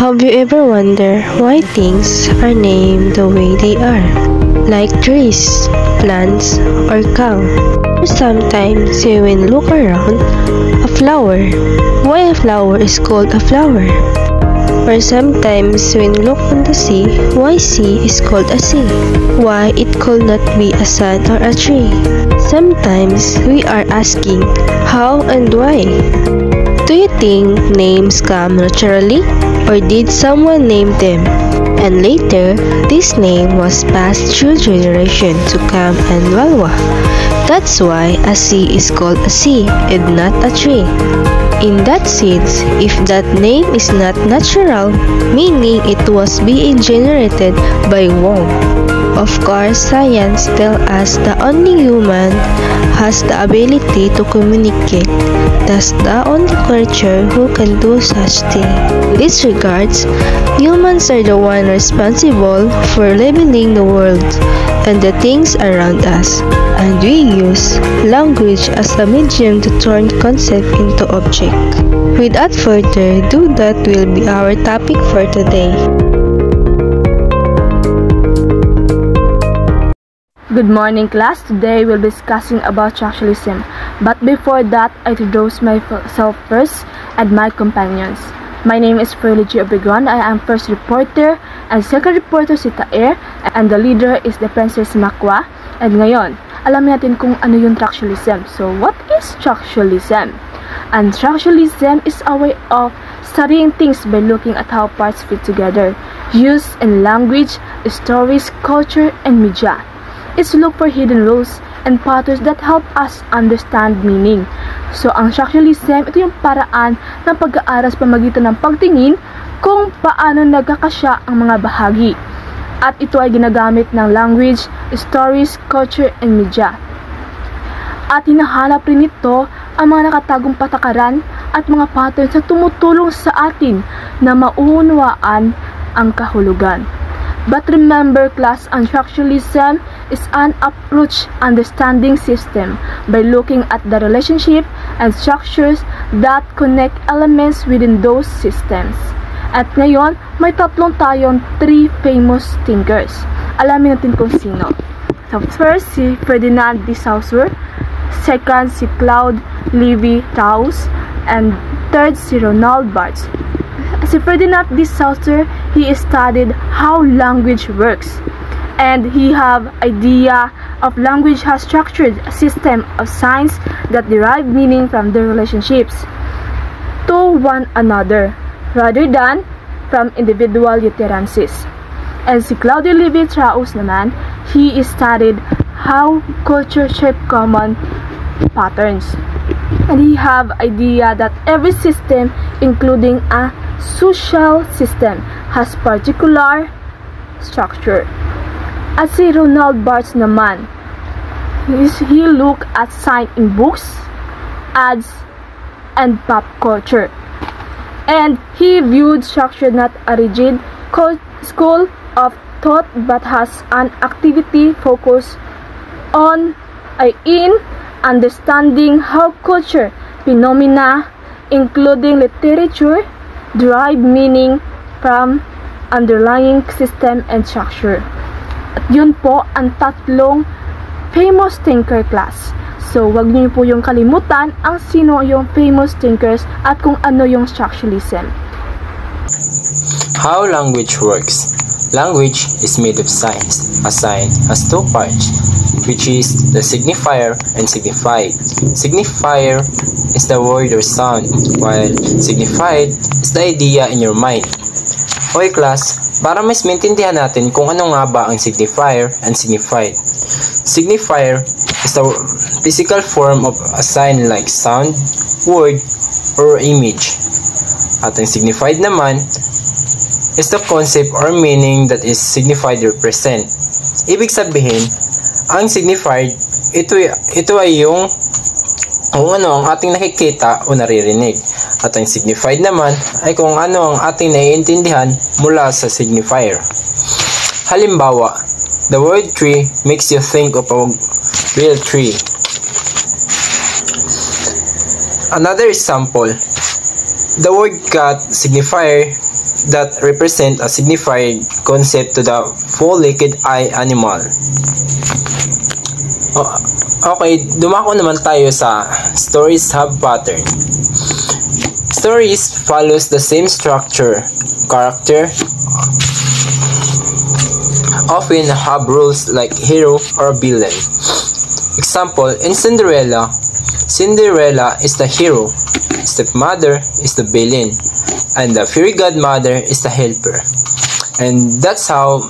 Have you ever wondered why things are named the way they are? Like trees, plants, or cow. Or sometimes you even look around, a flower. Why a flower is called a flower? Or sometimes when you look on the sea, why sea is called a sea? Why it could not be a sun or a tree? Sometimes we are asking how and why. Do you think names come naturally, or did someone name them? And later, this name was passed through generation to Kam and Walwa. That's why a sea is called a sea and not a tree. In that sense, if that name is not natural, meaning it was being generated by Wong. Of course, science tells us the only human has the ability to communicate. That's the only creature who can do such thing. In this regards, humans are the one responsible for leveling the world and the things around us. And we use language as a medium to turn concept into object. Without further ado, that will be our topic for today. Good morning, class. Today we'll be discussing about structuralism. But before that, I introduce myself first and my companions. My name is Fergie Obregon. I am first reporter and second reporter si Taer, and the leader is the Princess Makwa. And ngayon, alam natin kung ano yung structuralism. So, what is structuralism? And structuralism is a way of studying things by looking at how parts fit together, used in language, stories, culture, and media. It's look for hidden rules and patterns that help us understand meaning. So, ang structuralism, ito yung paraan ng pag-aaral sa pamagitan ng pagtingin kung paano nagkakasya ang mga bahagi. At ito ay ginagamit ng language, stories, culture, and media. At hinahanap rin ito ang mga nakatagong patakaran at mga patterns na tumutulong sa atin na mauunawaan ang kahulugan. But remember, class, structuralism is an approach understanding system by looking at the relationship and structures that connect elements within those systems. At ngayon, may tatlong tayong three famous thinkers. Alamin natin kung sino. So first, si Ferdinand de Saussure. Second, si Claude Lévi-Strauss. And third, si Roland Barthes. Si Ferdinand de Saussure, he studied how language works, and he have idea of language has structured a system of signs that derive meaning from their relationships to one another rather than from individual utterances. And si Claude Lévi-Strauss naman, he studied how culture shape common patterns, and he have idea that every system, including a social system, has particular structure. At si Roland Barthes naman, he look at sign in books, ads, and pop culture. And he viewed structure not a rigid school of thought but has an activity focus on in understanding how culture phenomena, including literature, derive meaning from underlying system and structure. At yun po ang tatlong famous thinker, class. So, wag niyo po yung kalimutan ang sino yung famous thinkers at kung ano yung structuralism. How language works. Language is made of signs. A sign has two parts, which is the signifier and signified. Signifier is the word or sound, while signified is the idea in your mind. Okay, class, para mas maintindihan natin kung ano nga ba ang signifier and signified. Signifier is the physical form of a sign like sound, word, or image. At ang signified naman is the concept or meaning that is signified or present. Ibig sabihin, ang signified, ito ay yung kung ano ang ating nakikita o naririnig. At ang signified naman ay kung ano ang ating naiintindihan mula sa signifier. Halimbawa, the word tree makes you think of a real tree. Another example, the word cat signifier that represent a signified concept to the full naked eye animal. Okay, dumako naman tayo sa stories have pattern. Stories follows the same structure. Character often have rules like hero or villain. Example, in Cinderella, Cinderella is the hero, stepmother is the villain, and the fairy godmother is the helper. And that's how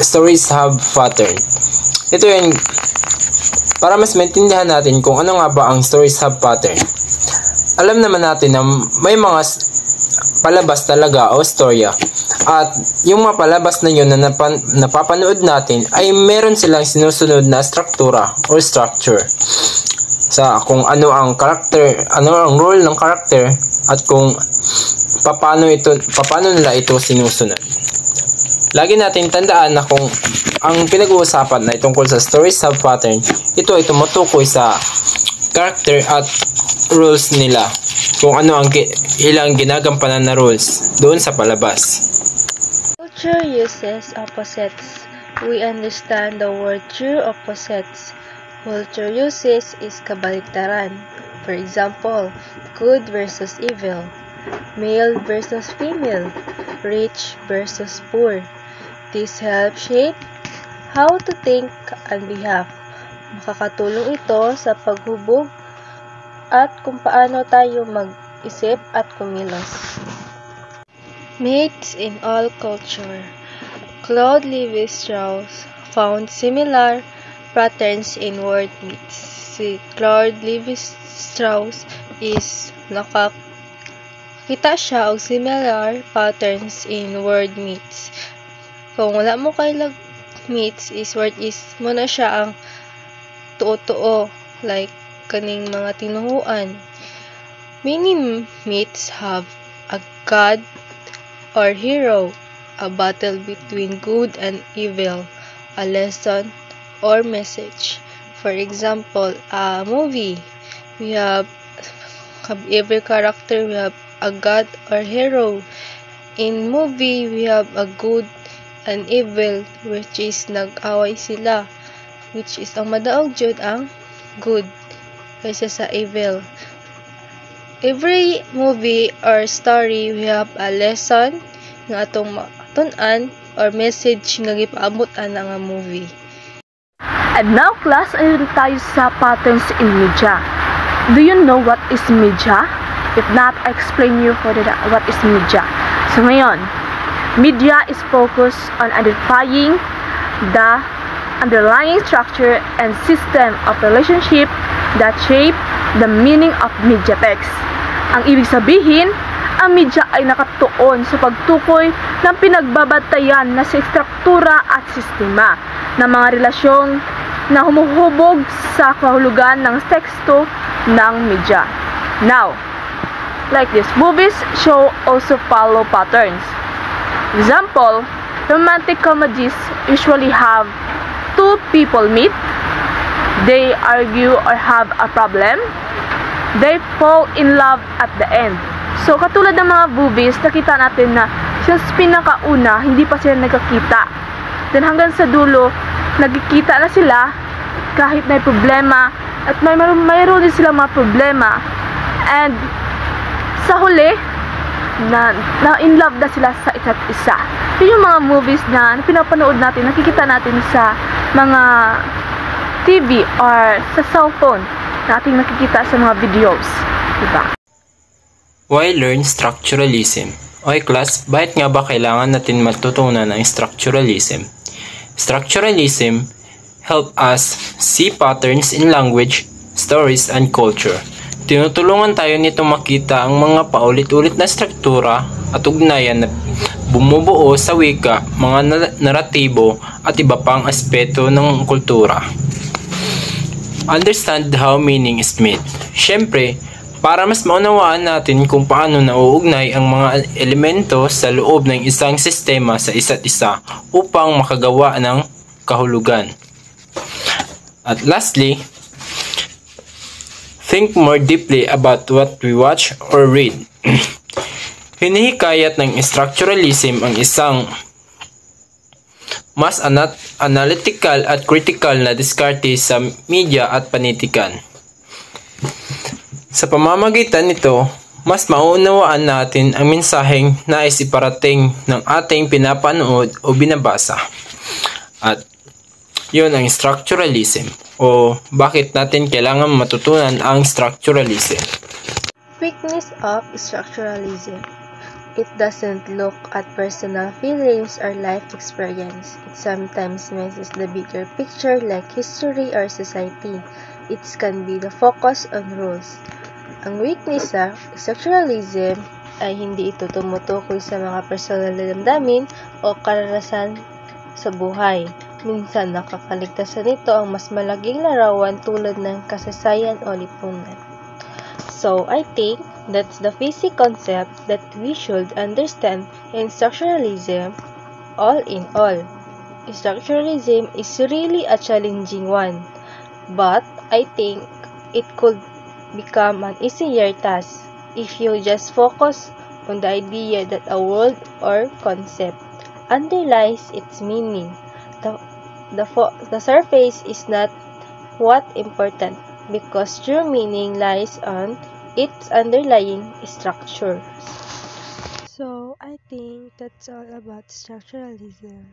stories have pattern. Ito yun, para mas maintindihan natin kung ano nga ba ang stories have pattern. Alam naman natin na may mga palabas talaga o storya. At yung mga palabas na yun na napapanood natin ay meron silang sinusunod na struktura or structure. Sa kung ano ang karakter, ano ang role ng karakter at kung paano nila ito sinusunod. Lagi natin tandaan na kung ang pinag-uusapan na tungkol sa stories have pattern, ito ay tumutukoy sa character at rules nila. Kung ano ang ilang ginagampanan na rules doon sa palabas. Culture uses opposites. We understand the word true opposites. Culture uses is kabaliktaran. For example, good versus evil, male versus female, rich versus poor. This helps shape how to think and behave. Makakatulong ito sa paghubog at kung paano tayo mag-isip at kumilos. Myths in all culture. Claude Lévi-Strauss found similar patterns in word myths. Si Claude Lévi-Strauss is nakakita siya og similar patterns in word myths. Kung wala mo kay myths is word is mo na siya ang tuo-tuo like kaning mga tinuhuan. Many myths have a god or hero, a battle between good and evil, a lesson or message. For example, a movie, we have every character, we have a god or hero. In movie, we have a good and evil, which is nag-away sila, which is ang madaog jud ang good kaysa sa evil. Every movie or story, we have a lesson nga atong matun-an or message nga gipaabot ana nga movie. And now class, ay tayo sa patterns in media. Do you know what is media? If not, I explain you further what is media. So ngayon, media is focused on identifying the underlying structure and system of relationship that shape the meaning of media text. Ang ibig sabihin, ang media ay nakatuon sa pagtukoy ng pinagbabantayan na struktura at sistema ng mga relasyong na humuhubog sa kahulugan ng teksto ng media. Now, like this, movies show also follow patterns. Example, romantic comedies usually have two people meet, they argue or have a problem, they fall in love at the end. So, katulad ng mga movies, nakita natin na since pinakauna, hindi pa sila nagkakita. Then hanggang sa dulo, nagkikita na sila kahit may problema at mayroon din sila mga problema. And sa huli, na in love na sila sa isa't isa. Yun yung mga movies na pinapanood natin, nakikita natin sa mga TV or sa cellphone natin nakikita sa mga videos. Diba? Why learn structuralism? Okay class, bakit nga ba kailangan natin matutunan ang structuralism? Structuralism help us see patterns in language, stories, and culture. Tinutulungan tayo nito makita ang mga paulit-ulit na struktura at ugnayan na bumubuo sa wika, mga naratibo at iba pang aspeto ng kultura. Understand how meaning is made. Siyempre, para mas maunawaan natin kung paano nauugnay ang mga elemento sa loob ng isang sistema sa isa't isa upang makagawa ng kahulugan. At lastly, think more deeply about what we watch or read. Hinihikayat ng structuralism ang isang mas analytical at critical na diskarte sa media at panitikan. Sa pamamagitan nito, mas maunawaan natin ang mensaheng nais iparating ng ating pinapanood o binabasa. At yun ang structuralism o bakit natin kailangan matutunan ang structuralism. Weakness of structuralism. It doesn't look at personal feelings or life experience. It sometimes misses the bigger picture like history or society. It can be the focus on rules. Ang weakness sa structuralism ay hindi ito tumutukoy sa mga personal na damdamin o karanasan sa buhay. Minsan nakakaligtasan nito ang mas malaging larawan tulad ng kasaysayan o lipunan. So, I think that's the basic concept that we should understand in structuralism. All in all, structuralism is really a challenging one, but I think it could become an easier task if you just focus on the idea that a word or concept underlies its meaning. The surface is not what important because true meaning lies on its underlying structure. So, I think that's all about structuralism.